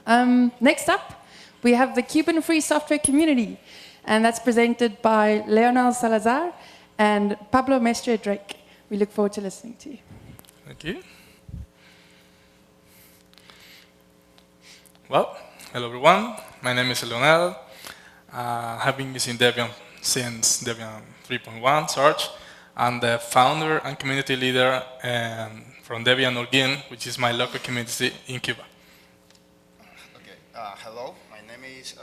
Next up, we have the Cuban Free Software Community, and that's presented by Leonel Salazar and Pablo Mestre Drake. We look forward to listening to you. Thank you. Well, hello everyone. My name is Leonel. I've been using Debian since Debian 3.1 Search. I'm the founder and community leader from Debian Orgin, which is my local community in Cuba. Okay. Hello, my name is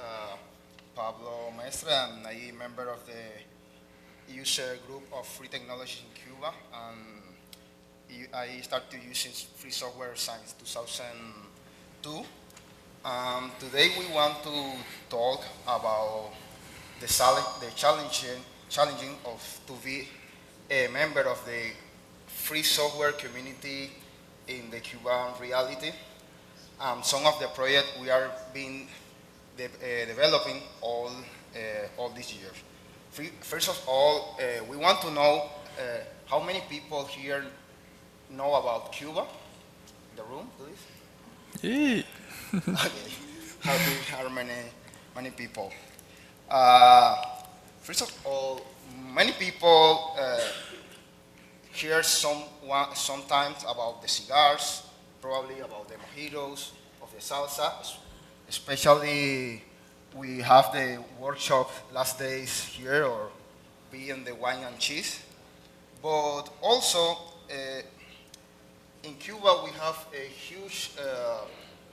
Pablo Mestre, and I'm a member of the user group of free technologies in Cuba. I started using free software since 2002. Today we want to talk about the challenging of to be a member of the free software community in the Cuban reality. Some of the projects we are developing all these years. First of all, we want to know how many people here know about Cuba. In the room, please. Yeah. Okay. How many people? First of all, many people hear sometimes about the cigars, probably about the mojitos of the salsa. Especially, we have the workshop last days here, or being the wine and cheese. But also, in Cuba, we have a huge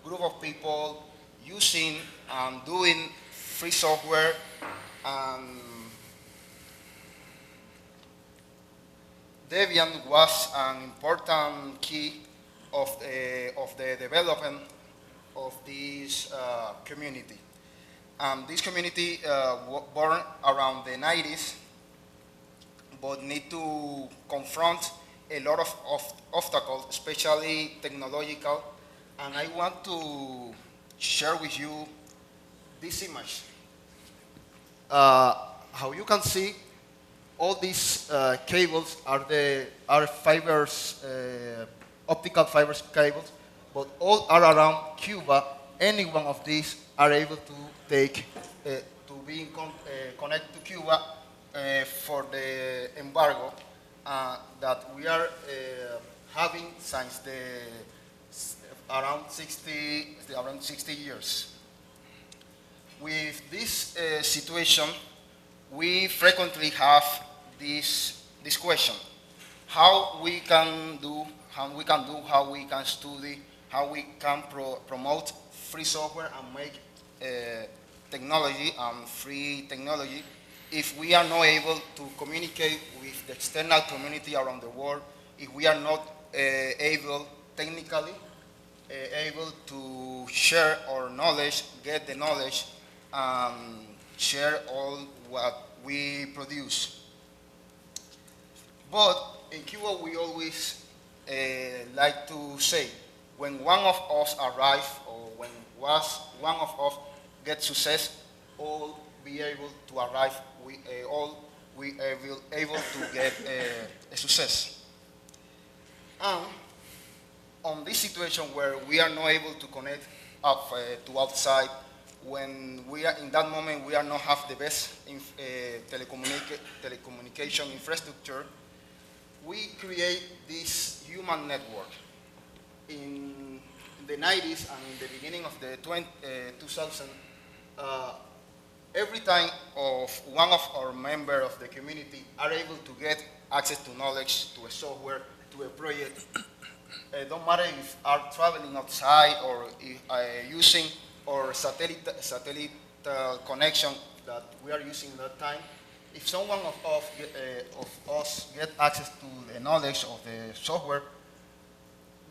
group of people using and doing free software. Debian was an important key of the development of this community. This community born around the 90s, but need to confront a lot of obstacles, especially technological. And I want to share with you this image. How you can see, all these cables are fibers, optical fibers cables, but all are around Cuba. Any one of these are able to take to be connected to Cuba for the embargo that we are having since around 60 years. With this situation, we frequently have this question: how we can study, how we can promote free software and make technology and free technology if we are not able to communicate with the external community around the world, if we are not technically able to share our knowledge, get the knowledge, share all what we produce. But in Cuba, we always like to say, when one of us arrive, or when one of us get success, all be able to arrive. All we able to get a success. And on this situation where we are not able to connect up to outside, when we are in that moment, we are not have the best telecommunication infrastructure, we create this human network. In the 90s and in the beginning of the 2000, every time one of our members of the community are able to get access to knowledge, to a software, to a project, don't matter if are traveling outside or using our satellite connection that we are using that time. If someone of us get access to the knowledge of the software,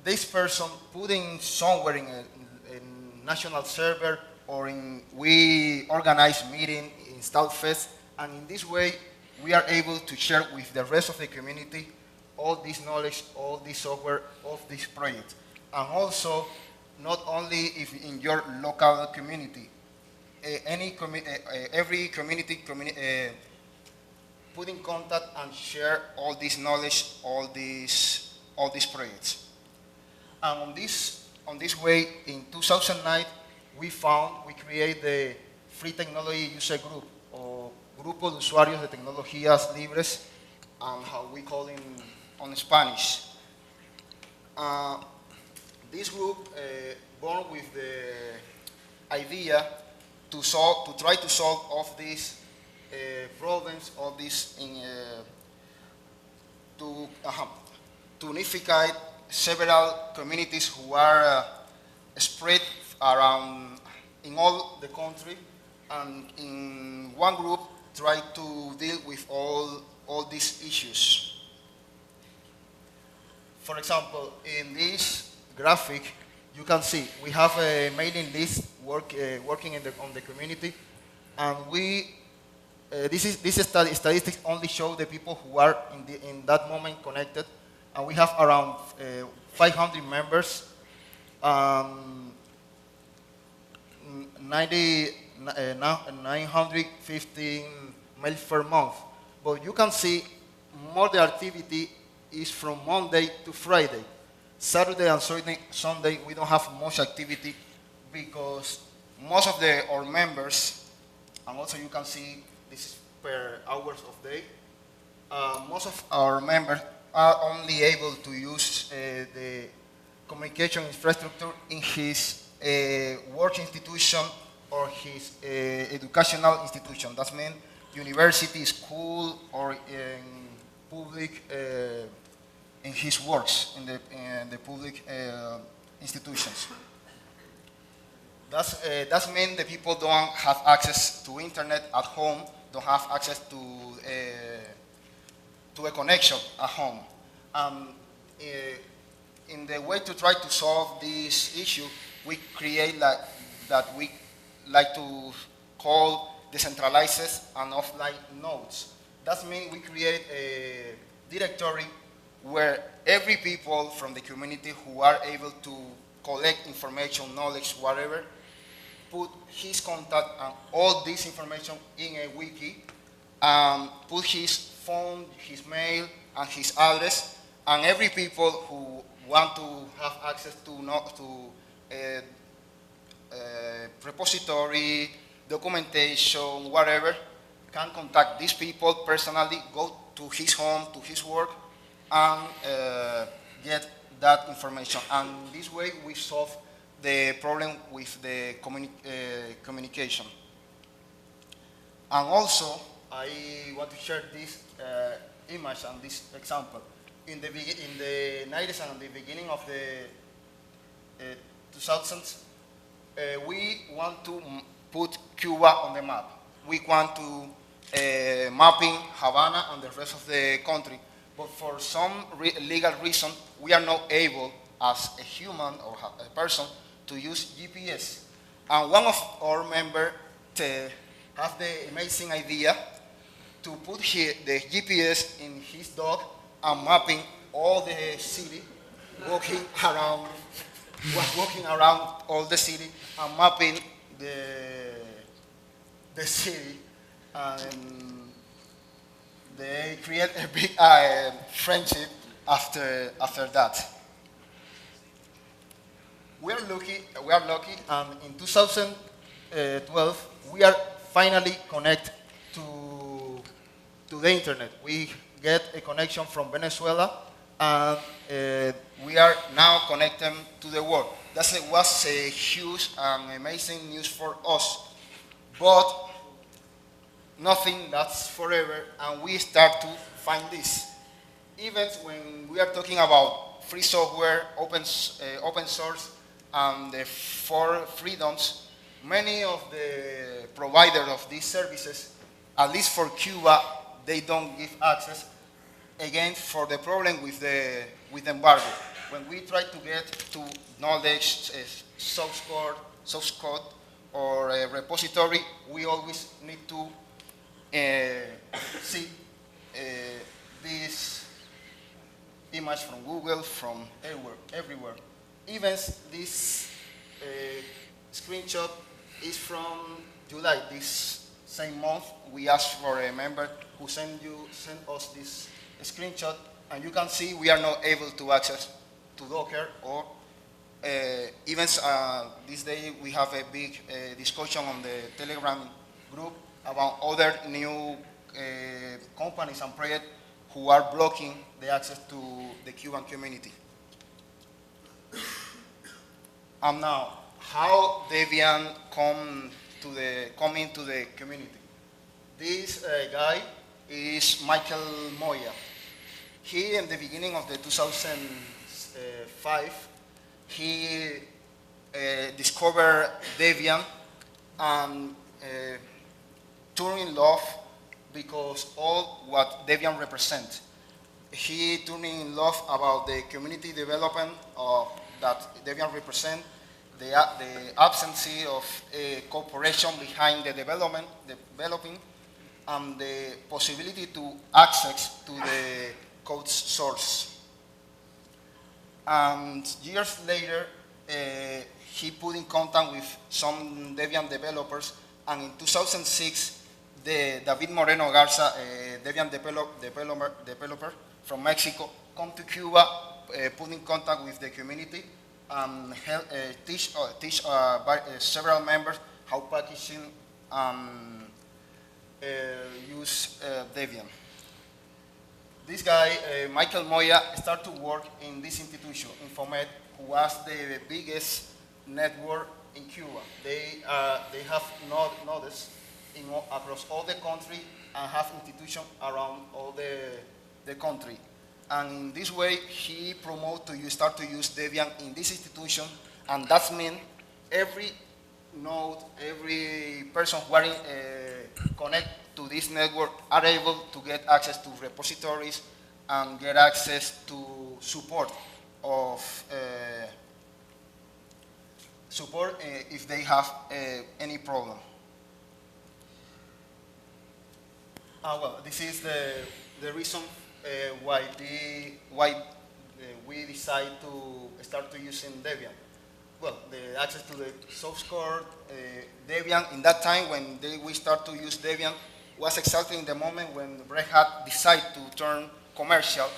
this person putting somewhere in a national server, or we organize meeting, install Fest, and in this way we are able to share with the rest of the community all this knowledge, all this software of this project. And also, not only if in your local community, every community put in contact and share all this knowledge, all these projects. And on this way, in 2009, we create the Free Technology User Group, o Grupo de Usuarios de Tecnologías Libres, and how we call it on Spanish. This group born with the idea to try to solve all these problems, all these to unify several communities who are spread around in all the country, and in one group try to deal with all these issues. For example, in this graphic, you can see we have a mailing list working on the community, and this statistics only show the people who are in that moment connected, and we have around 500 members, 915 mails per month. But you can see more the activity is from Monday to Friday. Saturday and Sunday we don't have much activity because most of our members, and also you can see this is per hours of day, most of our members are only able to use the communication infrastructure in his work institution or his educational institution. That means university, school, or in public, in his works in the public institutions. That means the people don't have access to internet at home, don't have access to a connection at home. In the way to try to solve this issue, we create that we like to call decentralized and offline nodes. That means we create a directory where every people from the community who are able to collect information, knowledge, whatever, put his contact and all this information in a wiki, put his phone, his mail, and his address, and every people who want to have access to repository, documentation, whatever, can contact these people personally, go to his home, to his work, and get that information. And this way we solve the problem with the communication. And also, I want to share this image and this example. In the 90s and the beginning of the 2000s, we want to put Cuba on the map. We want to mapping Havana and the rest of the country. But for some legal reason, we are not able, as a human or a person, to use GPS. And one of our members has the amazing idea to put the GPS in his dog and mapping all the city, walking around all the city and mapping the city. And they create a big friendship after that. We are lucky, and in 2012 we are finally connected to the internet. We get a connection from Venezuela, and we are now connected to the world. That was a huge and amazing news for us, but nothing lasts forever, and we start to find this. Even when we are talking about free software, open source, and the four freedoms, many of the providers of these services, at least for Cuba, they don't give access, again, for the problem with the embargo. When we try to get to knowledge, source code, or a repository, we always need to see this image from Google, from everywhere. Even this screenshot is from July, this same month. We asked for a member who sent us this screenshot, and you can see we are not able to access to Docker or events. This day we have a big discussion on the Telegram group about other new companies and projects who are blocking the access to the Cuban community. And now, how Debian come into the community? This guy is Michael Moya. He, in the beginning of the 2005, he discovered Debian and turned in love because all what Debian represents. He turned in love about the community development that Debian represents, the absence of a corporation behind the developing, and the possibility to access to the code source. And years later, he put in contact with some Debian developers, and in 2006, David Moreno Garza, a Debian developer from Mexico, come to Cuba, put in contact with the community, and teach several members how packaging use Debian. This guy, Michael Moya, started to work in this institution, Infomed, who was the biggest network in Cuba. They have nodes across all the country and have institutions around all the country. And in this way, he promoted to start to use Debian in this institution, and that means every node, every person who are connect to this network are able to get access to repositories and get access to support if they have any problem. Well, this is the reason why we decide to start to using Debian. Well, the access to the source code, Debian, in that time when we start to use Debian, was exactly in the moment when Red Hat decided to turn commercial.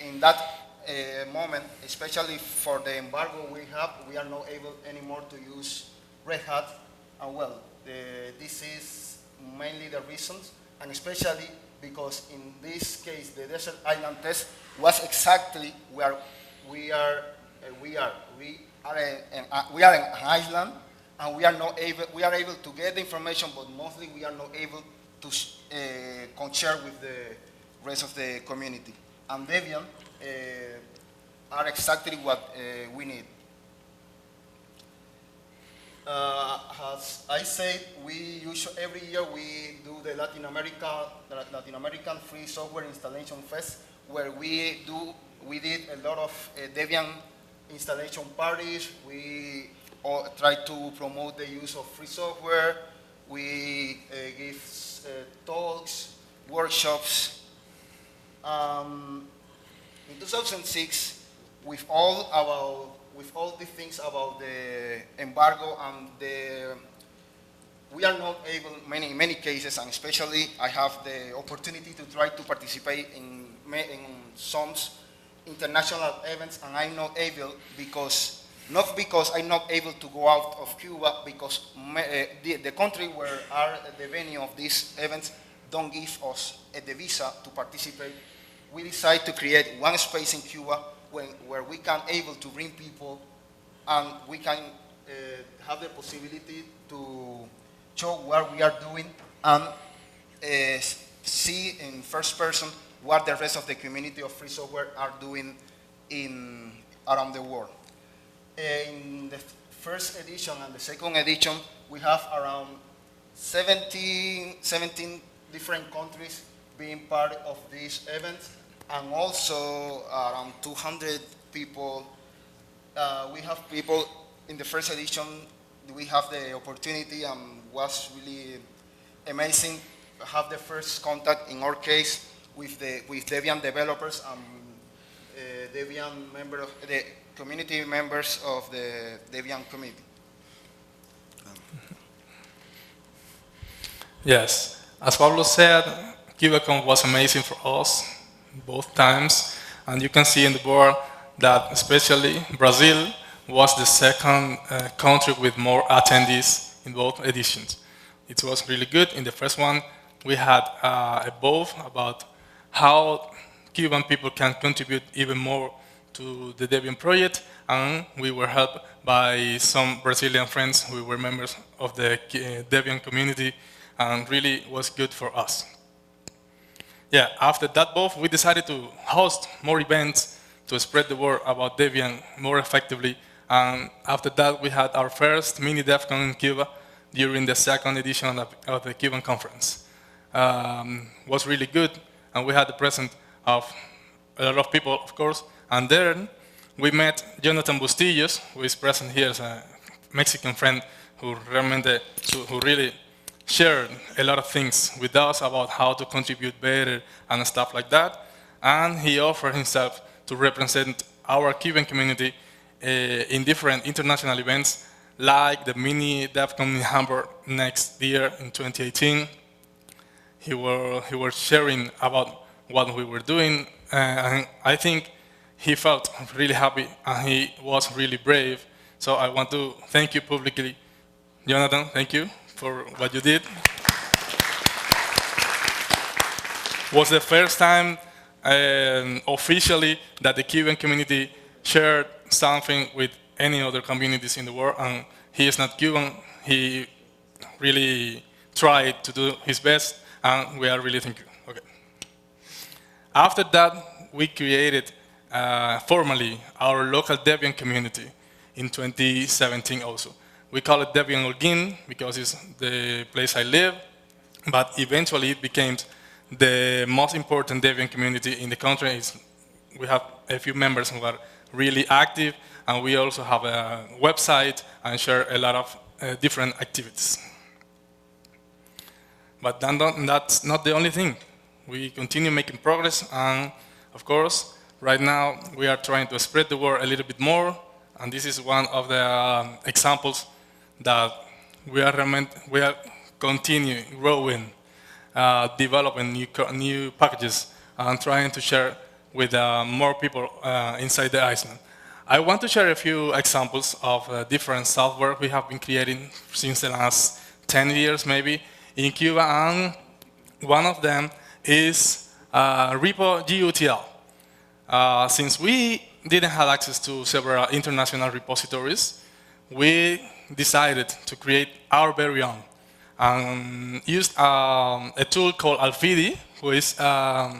In that moment, especially for the embargo we have, we are not able anymore to use Red Hat. And well, this is mainly the reasons, and especially because in this case, the desert island test was exactly where we are an island, and we are able to get the information, but mostly we are not able to share with the rest of the community. And Debian are exactly what we need. As I said, every year we do the Latinamerican Free Software Installation Fest, where we did a lot of Debian installation parties. We try to promote the use of free software. We give talks, workshops. In 2006, with all the things about the embargo and we are not able, in many cases, and especially I have the opportunity to try to participate in some international events, and I'm not able not because I'm not able to go out of Cuba, because the country where are the venue of these events don't give us the visa to participate. We decide to create one space in Cuba where we can able to bring people, and we can have the possibility to show what we are doing and see in first person what the rest of the community of free software are doing around the world. In the first edition and the second edition, we have around 17 different countries being part of these events, and also around 200 people. We have people in the first edition. We have the opportunity, and was really amazing to have the first contact, in our case, with Debian developers and Debian members, the community members of the Debian community. Yes, as Pablo said, Cubaconf was amazing for us both times, and you can see in the board that especially Brazil was the second country with more attendees in both editions. It was really good. In the first one, we had a vote about how Cuban people can contribute even more to the Debian project, and we were helped by some Brazilian friends who were members of the Debian community, and really was good for us. Yeah, after that vote, we decided to host more events to spread the word about Debian more effectively, and after that, we had our first MiniDebConf in Cuba during the second edition of the Cuban conference. Was really good, and we had the presence of a lot of people, of course, and then we met Jonathan Bustillos, who is present here as a Mexican friend who really shared a lot of things with us about how to contribute better and stuff like that, and he offered himself to represent our Cuban community in different international events like the MiniDebConf in Hamburg next year in 2018. He was sharing about what we were doing, and I think he felt really happy and he was really brave. So I want to thank you publicly. Jonathan, thank you for what you did. Was the first time officially that the Cuban community shared something with any other communities in the world, and he is not Cuban. He really tried to do his best, and we are really thankful. Okay. After that, we created formally our local Debian community in 2017 also. We call it Debian Holguín because it's the place I live, but eventually it became the most important Debian community in the country. We have a few members who are really active, and we also have a website and share a lot of different activities. But that's not the only thing. We continue making progress, and of course, right now we are trying to spread the word a little bit more, and this is one of the examples that we are continuing growing, developing new packages, and trying to share with more people inside the island. I want to share a few examples of different software we have been creating since the last 10 years maybe in Cuba, and one of them is RepoGUTL. Since we didn't have access to several international repositories, we decided to create our very own and used a tool called Alfidi, who is a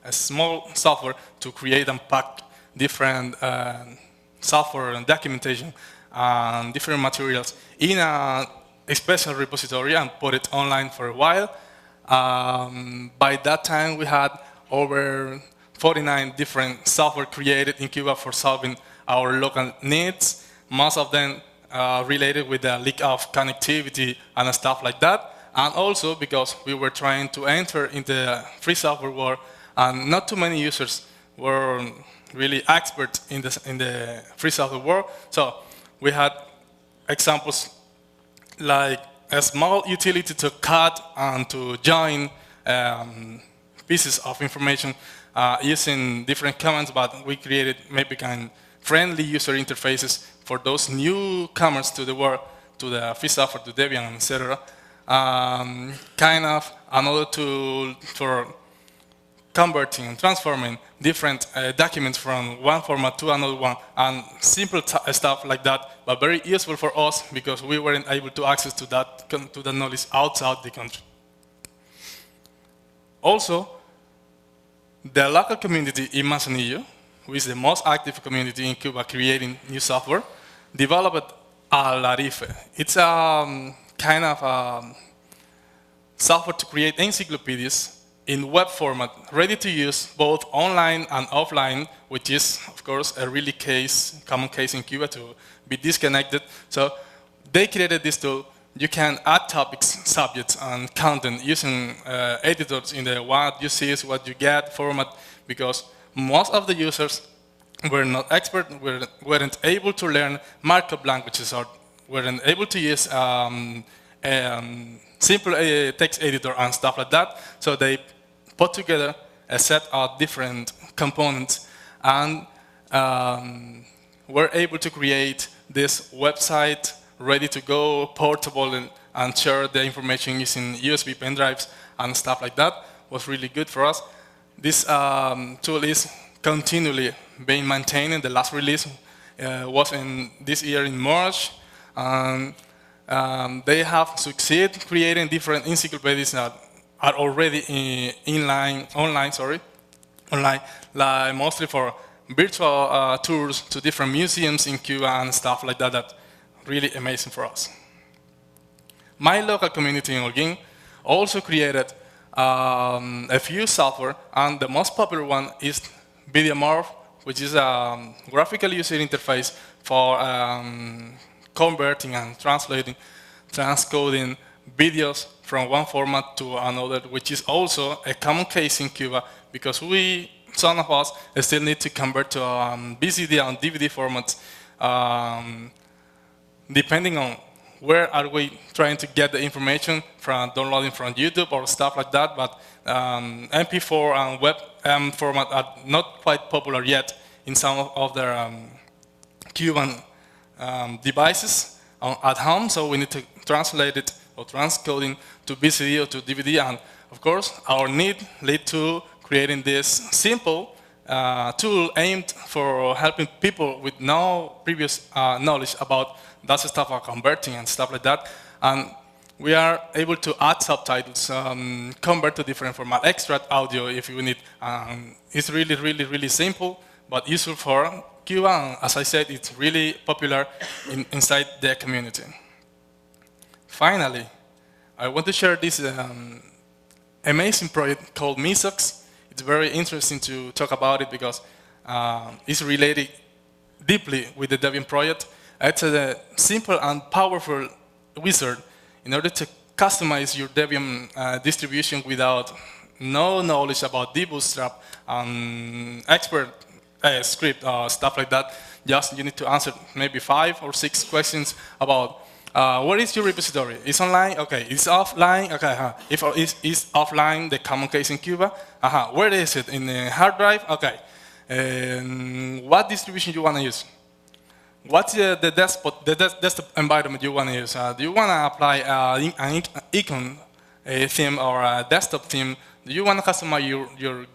small software to create and pack different software and documentation and different materials in a special repository and put it online for a while. By that time, we had over 49 different software created in Cuba for solving our local needs, most of them related with the lack of connectivity and stuff like that, and also because we were trying to enter into the free software world, and not too many users were really expert in the free software world. So we had examples like a small utility to cut and to join pieces of information using different commands, but we created maybe kind of friendly user interfaces for those newcomers to the world, to the free software, to Debian, etc. Kind of another tool for converting and transforming different documents from one format to another one, and simple stuff like that, but very useful for us because we weren't able to access to that knowledge outside the country. Also, the local community in Manzanillo, who is the most active community in Cuba creating new software, developed Alarife. It's a kind of software to create encyclopedias in web format, ready to use both online and offline, which is, of course, a really common case in Cuba to be disconnected. So they created this tool. You can add topics, subjects, and content using editors in the what you see is what you get format, because most of the users were not expert, weren't able to learn markup languages, or weren't able to use simple text editor and stuff like that. So they put together a set of different components and were able to create this website ready to go, portable, and share the information using USB pen drives and stuff like that. Was really good for us. This tool is continually being maintained. The last release was in this year in March. They have succeeded creating different encyclopedias that are already online, like mostly for virtual tours to different museums in Cuba and stuff like that. That's really amazing for us. My local community in Holguín also created a few software, and the most popular one is VideoMorph, which is a graphical user interface for converting and transcoding videos from one format to another, which is also a common case in Cuba, because some of us still need to convert to VCD and DVD formats, depending on where are we trying to get the information from, downloading from YouTube or stuff like that. But MP4 and WebM format are not quite popular yet in some of their Cuban devices at home, so we need to translate it or transcoding to VCD or to DVD. And of course, our need led to creating this simple tool aimed for helping people with no previous knowledge about that stuff, or converting and stuff like that. And we are able to add subtitles, convert to different format, extract audio if you need. It's really, really, really simple, but useful for Cuba. And as I said, it's really popular inside the community. Finally, I want to share this amazing project called Misox. It's very interesting to talk about it because it's related deeply with the Debian project. It's a simple and powerful wizard in order to customize your Debian distribution without no knowledge about debootstrap and expert script or stuff like that. Just you need to answer maybe 5 or 6 questions about where is your repository? It's online? Okay. It's offline? Okay. If it's offline, the common case in Cuba? Where is it? In the hard drive? Okay. What distribution you want to use? What's the desktop environment you want to use? Do you want to apply an icon theme or a desktop theme? Do you want to customize your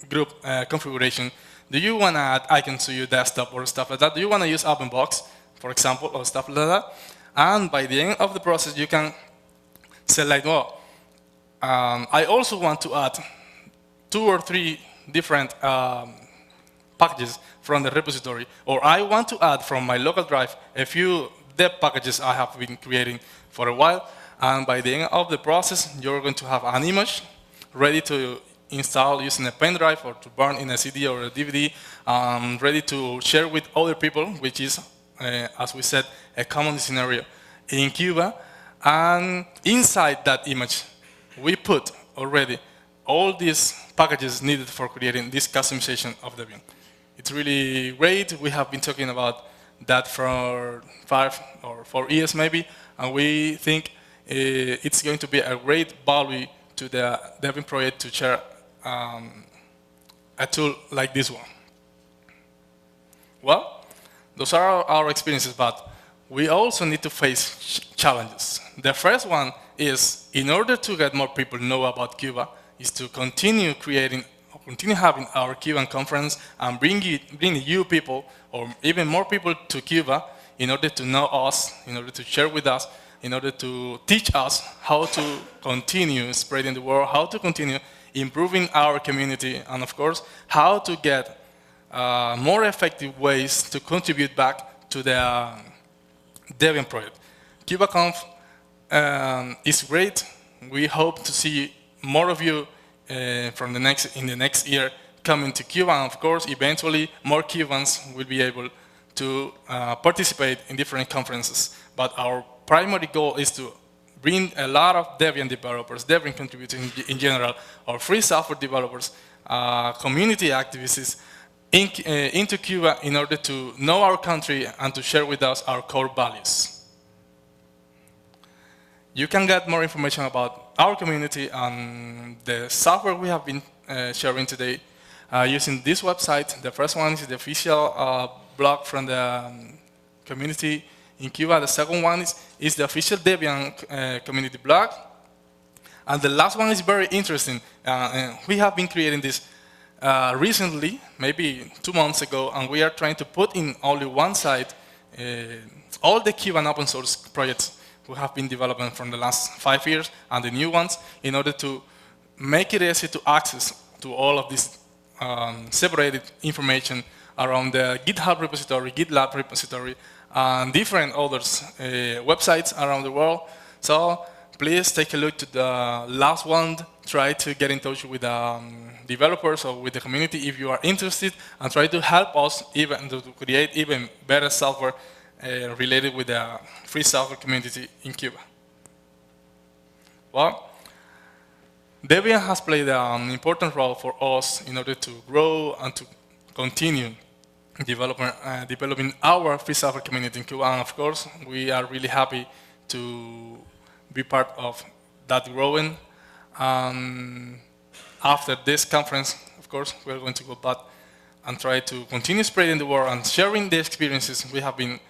group configuration? Do you want to add icons to your desktop or stuff like that? Do you want to use OpenBox, for example, or stuff like that? And by the end of the process, you can select, well, I also want to add 2 or 3 different packages from the repository, or I want to add from my local drive a few deb packages I have been creating for a while. And by the end of the process, you're going to have an image ready to install using a pen drive or to burn in a CD or a DVD, ready to share with other people, which is, as we said, a common scenario in Cuba. And inside that image, we put already all these packages needed for creating this customization of Debian. It's really great. We have been talking about that for 5 or 4 years maybe, and we think it's going to be a great value to the Debian project to share a tool like this one. Well, those are our experiences, but we also need to face challenges. The first one is, in order to get more people know about Cuba, is to continue having our Cuban conference and bring you people, or even more people to Cuba, in order to know us, in order to share with us, in order to teach us how to continue spreading the word, how to continue improving our community, and of course, how to get more effective ways to contribute back to the Debian project. Cubaconf is great. We hope to see more of you in the next year coming to Cuba, and of course, eventually, more Cubans will be able to participate in different conferences. But our primary goal is to bring a lot of Debian developers, Debian contributors in general, or free software developers, community activists into Cuba in order to know our country and to share with us our core values. You can get more information about our community and the software we have been sharing today using this website. The first one is the official blog from the community in Cuba. The second one is the official Debian community blog. And the last one is very interesting. And we have been creating this recently, maybe 2 months ago, and we are trying to put in only one site all the Cuban open source projects we have been developing from the last 5 years and the new ones in order to make it easy to access to all of this separated information around the GitHub repository, GitLab repository, and different others websites around the world. So please take a look to the last one. Try to get in touch with developers or with the community if you are interested, and try to help us even to create even better software related with the free software community in Cuba. Well, Debian has played an important role for us in order to grow and to continue developing our free software community in Cuba. And of course, we are really happy to be part of that growing. After this conference, of course, we're going to go back and try to continue spreading the word and sharing the experiences we have been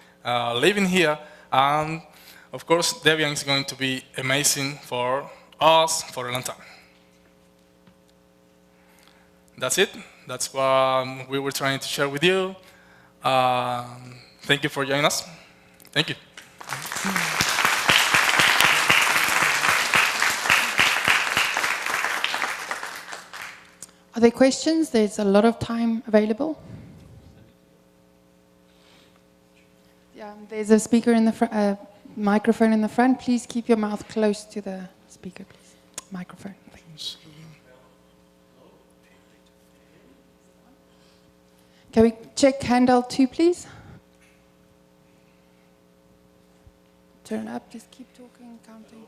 living here. And of course, Debian is going to be amazing for us for a long time. That's it. That's what we were trying to share with you. Thank you for joining us. Thank you. Are there questions? There's a lot of time available. Yeah, there's a speaker in the microphone in the front. Please keep your mouth close to the speaker, please. Microphone. Thanks. Can we check handout 2, please? Turn up, just keep talking, counting.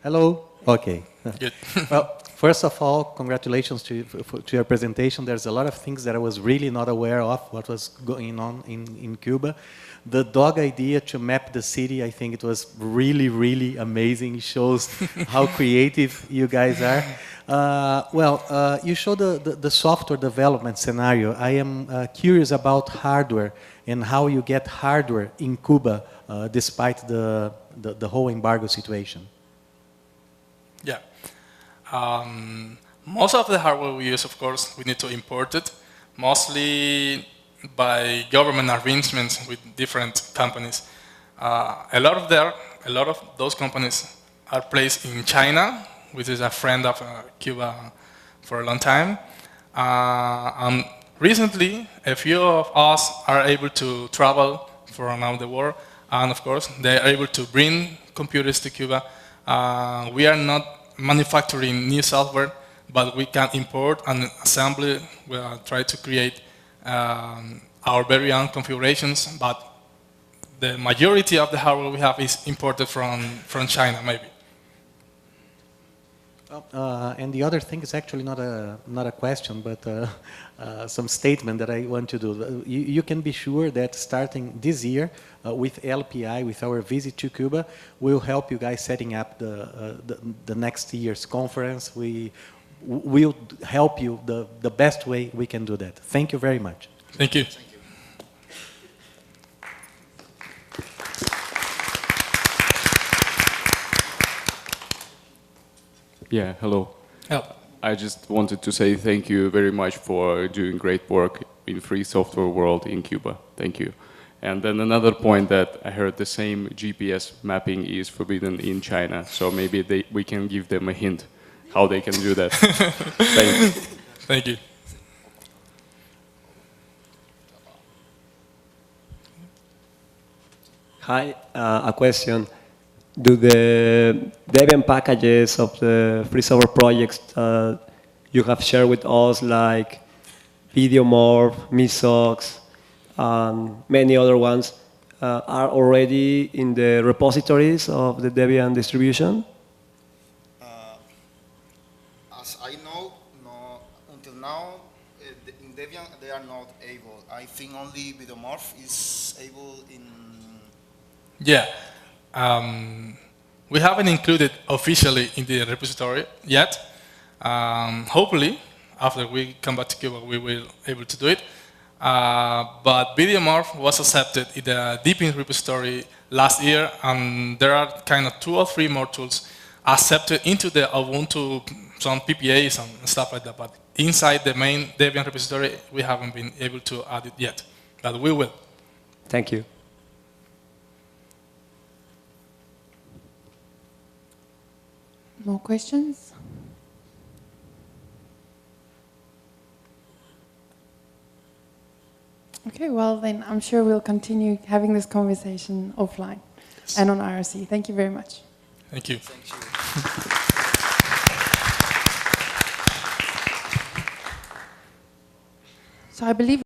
Hello. Okay. Good. Well, first of all, congratulations to your presentation. There's a lot of things that I was really not aware of what was going on in Cuba. The dog idea to map the city, I think it was really, really amazing. It shows how creative you guys are. You showed the software development scenario. I am curious about hardware and how you get hardware in Cuba despite the whole embargo situation. Yeah. Most of the hardware we use, of course, we need to import it, mostly by government arrangements with different companies. A lot of those companies are placed in China, which is a friend of Cuba for a long time. And recently, a few of us are able to travel from around the world, and of course, they are able to bring computers to Cuba. We are not manufacturing new software, but we can import and assemble. We try to create our very own configurations, but the majority of the hardware we have is imported from China, maybe. And the other thing is actually not a question, but some statement that I want to do. You can be sure that starting this year with LPI, with our visit to Cuba, we'll help you guys setting up the next year's conference. We'll help you the best way we can do that. Thank you very much. Thank you. Thank you. Yeah, hello. Hello. I just wanted to say thank you very much for doing great work in free software world in Cuba. Thank you. And then another point that I heard the same GPS mapping is forbidden in China, so maybe we can give them a hint how they can do that. Thanks. Thank you. Hi, a question. Do the Debian packages of the free software projects you have shared with us, like VideoMorph, Misox, and many other ones, are already in the repositories of the Debian distribution? As I know, no, until now, in Debian they are not able. I think only VideoMorph is able in... Yeah. We haven't included officially in the repository yet. Hopefully, after we come back to Cuba, we will be able to do it. But VideoMorph was accepted in the Deepin repository last year, and there are kind of 2 or 3 more tools accepted into the Ubuntu, some PPAs and stuff like that. But inside the main Debian repository, we haven't been able to add it yet, but we will. Thank you. More questions? Okay, well then I'm sure we'll continue having this conversation offline and on IRC. Thank you very much. Thank you. Thank you. So I believe